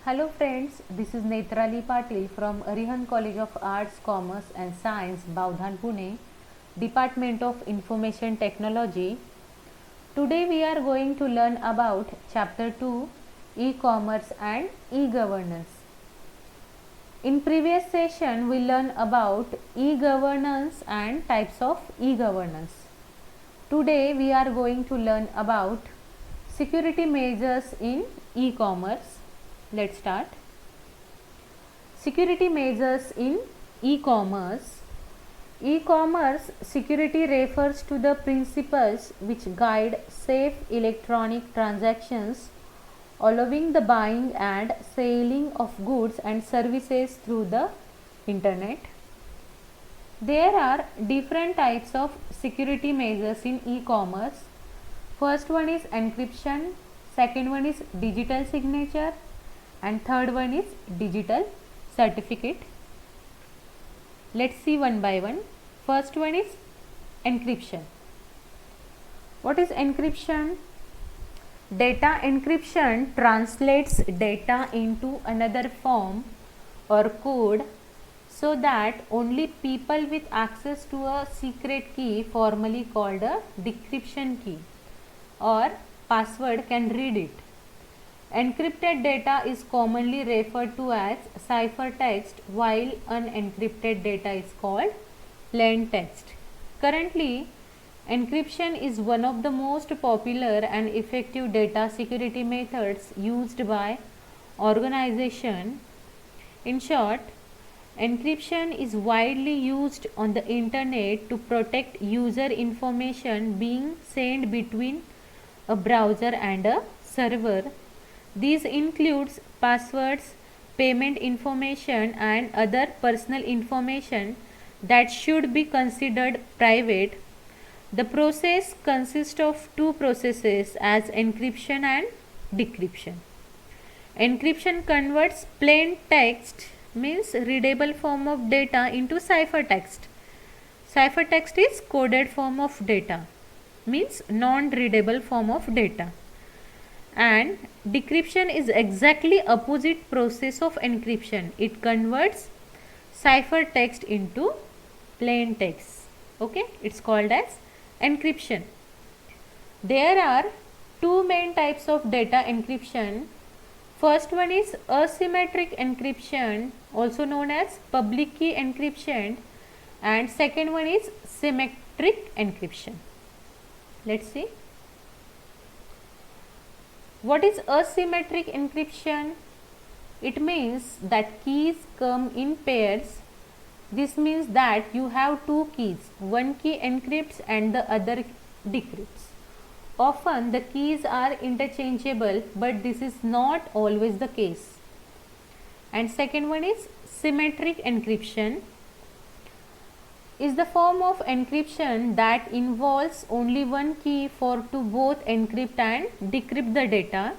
Hello friends, this is Netrali Patil from Arihan College of Arts, Commerce and Science, Bavdhan, Pune, Department of Information Technology. Today we are going to learn about Chapter 2, E-Commerce and E-Governance. In previous session we learned about E-Governance and types of E-Governance. Today we are going to learn about security measures in e-commerce. Let's start. Security measures in e-commerce. E-commerce security refers to the principles which guide safe electronic transactions, allowing the buying and selling of goods and services through the internet. There are different types of security measures in e-commerce. First one is encryption, second one is digital signature, and third one is digital certificate. Let's see one by one. First one is encryption. What is encryption? Data encryption translates data into another form or code so that only people with access to a secret key, formally called a decryption key or password, can read it. Encrypted data is commonly referred to as ciphertext, while unencrypted data is called plain text. Currently, encryption is one of the most popular and effective data security methods used by organizations. In short, encryption is widely used on the internet to protect user information being sent between a browser and a server. These includes passwords, payment information and other personal information that should be considered private. The process consists of two processes as encryption and decryption. Encryption converts plain text, means readable form of data, into ciphertext. Ciphertext is coded form of data, means non-readable form of data. And decryption is exactly opposite process of encryption. It converts ciphertext into plain text. Okay, it's called as encryption. There are two main types of data encryption. First one is asymmetric encryption, also known as public key encryption, and second one is symmetric encryption. Let's see. What is asymmetric encryption? It means that keys come in pairs. This means that you have two keys. One key encrypts and the other decrypts. Often the keys are interchangeable, but this is not always the case. And second one is symmetric encryption. Is the form of encryption that involves only one key to both encrypt and decrypt the data.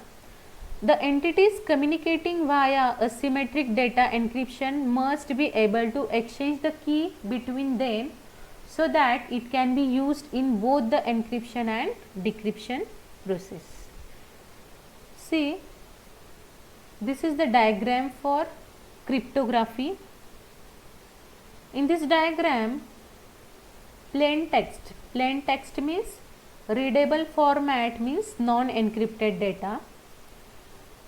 The entities communicating via asymmetric data encryption must be able to exchange the key between them so that it can be used in both the encryption and decryption process. See, this is the diagram for cryptography. In this diagram, plain text means readable format, means non-encrypted data.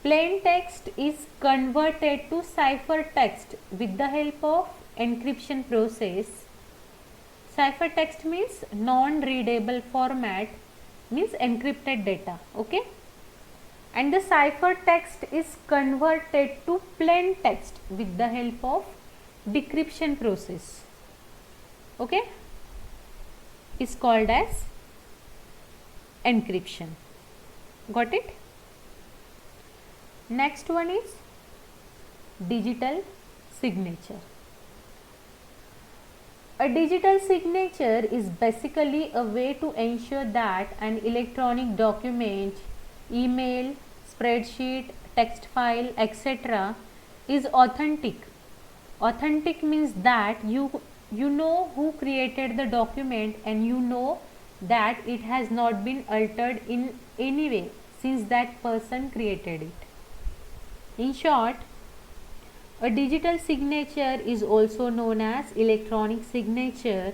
Plain text is converted to ciphertext with the help of encryption process. Ciphertext means non-readable format, means encrypted data. Okay, and the ciphertext is converted to plain text with the help of decryption process. Okay, is called as encryption. Got it? Next one is digital signature. A digital signature is basically a way to ensure that an electronic document, email, spreadsheet, text file, etc. is authentic. Authentic means that you know who created the document and you know that it has not been altered in any way since that person created it. In short, a digital signature is also known as electronic signature.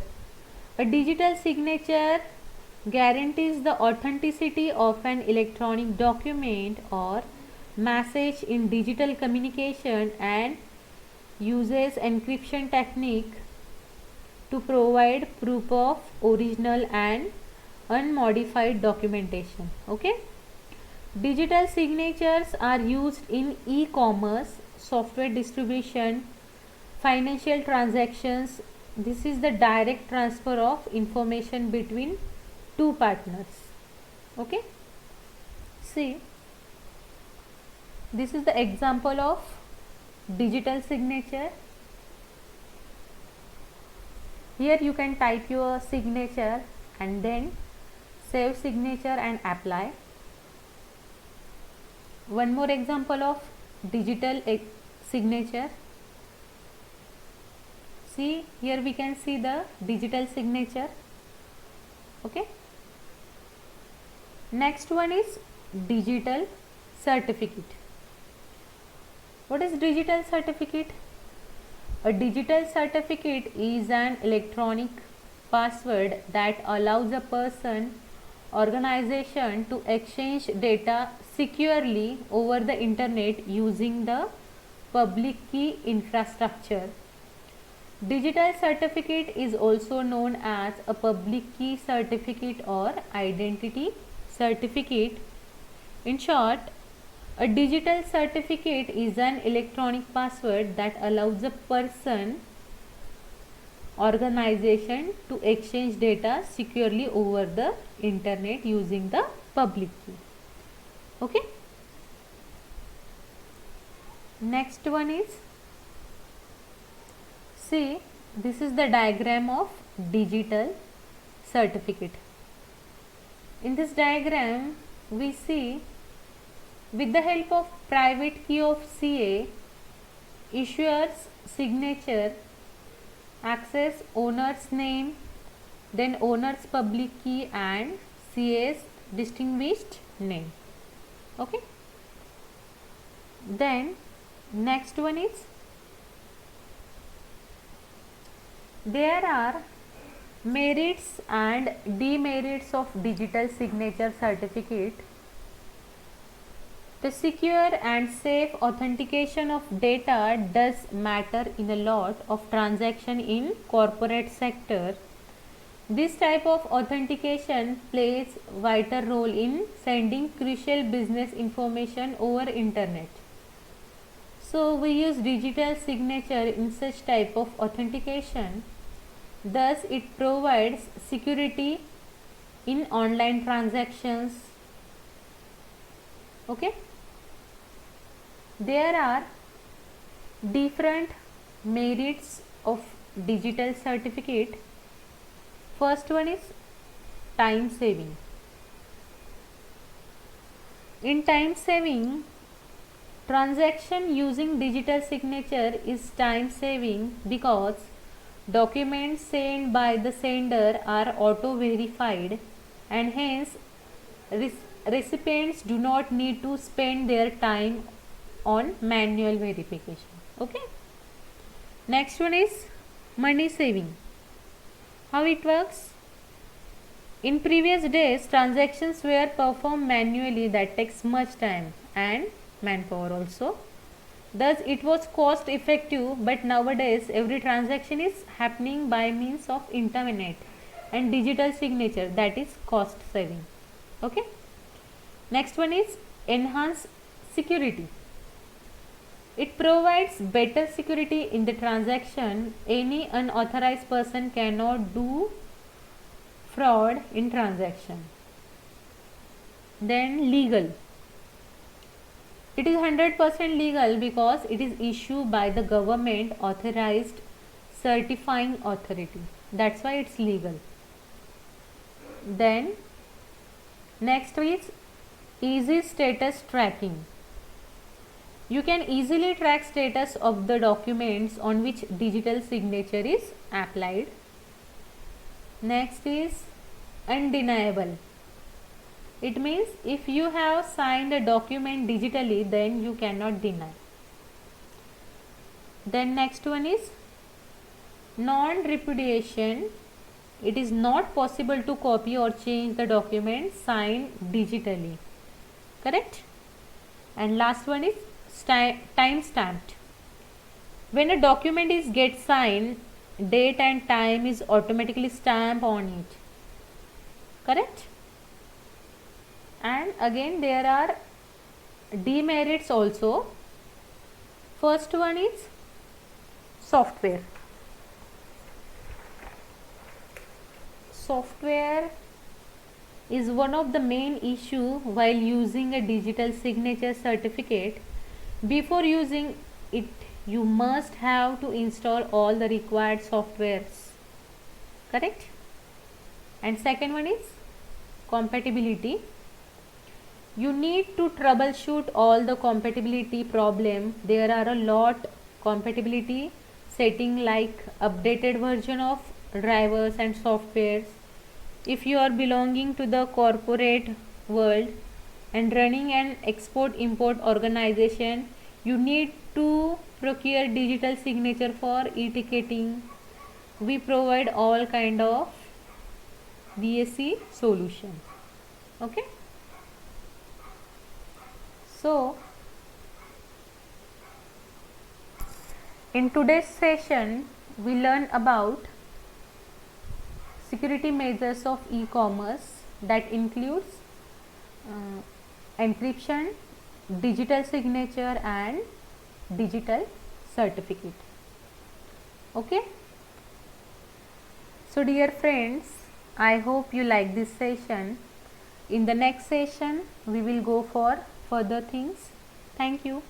A digital signature guarantees the authenticity of an electronic document or message in digital communication and uses encryption technique to provide proof of original and unmodified documentation. Okay. Digital signatures are used in e-commerce, software distribution, financial transactions. This is the direct transfer of information between two partners. Okay. See, this is the example of digital signature. Here you can type your signature and then save signature and apply. One more example of digital signature. See, here we can see the digital signature. Okay. Next one is digital certificate. What is digital certificate? A digital certificate is an electronic password that allows a person, organization to exchange data securely over the internet using the public key infrastructure. Digital certificate is also known as a public key certificate or identity certificate. In short, a digital certificate is an electronic password that allows a person, organization to exchange data securely over the internet using the public key. Okay. Next one is, see, this is the diagram of digital certificate. In this diagram we see, with the help of private key of CA, issuer's signature, access owner's name, then owner's public key and CA's distinguished name. Okay. Then next one is, there are merits and demerits of digital signature certificate. The secure and safe authentication of data does matter in a lot of transaction in corporate sector. This type of authentication plays vital role in sending crucial business information over internet. So we use digital signature in such type of authentication. Thus it provides security in online transactions. Okay. There are different merits of digital certificate. First one is time saving. In time saving, transaction using digital signature is time saving because documents sent by the sender are auto verified and hence recipients do not need to spend their time on manual verification. Okay. Next one is money saving. How it works? In previous days, transactions were performed manually, that takes much time and manpower also. Thus it was cost effective, but nowadays every transaction is happening by means of internet and digital signature, that is cost saving. Okay. Next one is enhanced security. It provides better security in the transaction. Any unauthorized person cannot do fraud in transaction. Then legal. It is 100% legal because it is issued by the government authorized certifying authority. That's why it's legal. Then next is easy status tracking. You can easily track status of the documents on which digital signature is applied. Next is undeniable. It means if you have signed a document digitally, then you cannot deny. Then next one is non-repudiation. It is not possible to copy or change the document signed digitally. Correct? And last one is time stamped. When a document is get signed, date and time is automatically stamped on it. Correct? And again there are demerits also. First one is software. Software is one of the main issue while using a digital signature certificate. Before using it, you must have to install all the required softwares. Correct? And second one is compatibility. You need to troubleshoot all the compatibility problem. There are a lot compatibility setting like updated version of drivers and softwares. If you are belonging to the corporate world and running an export import organization, you need to procure digital signature for e-ticketing. We provide all kind of DSC solution. Okay. So in today's session we learn about security measures of e-commerce that includes encryption, digital signature and digital certificate. Okay. So dear friends, I hope you like this session. In the next session we will go for further things. Thank you.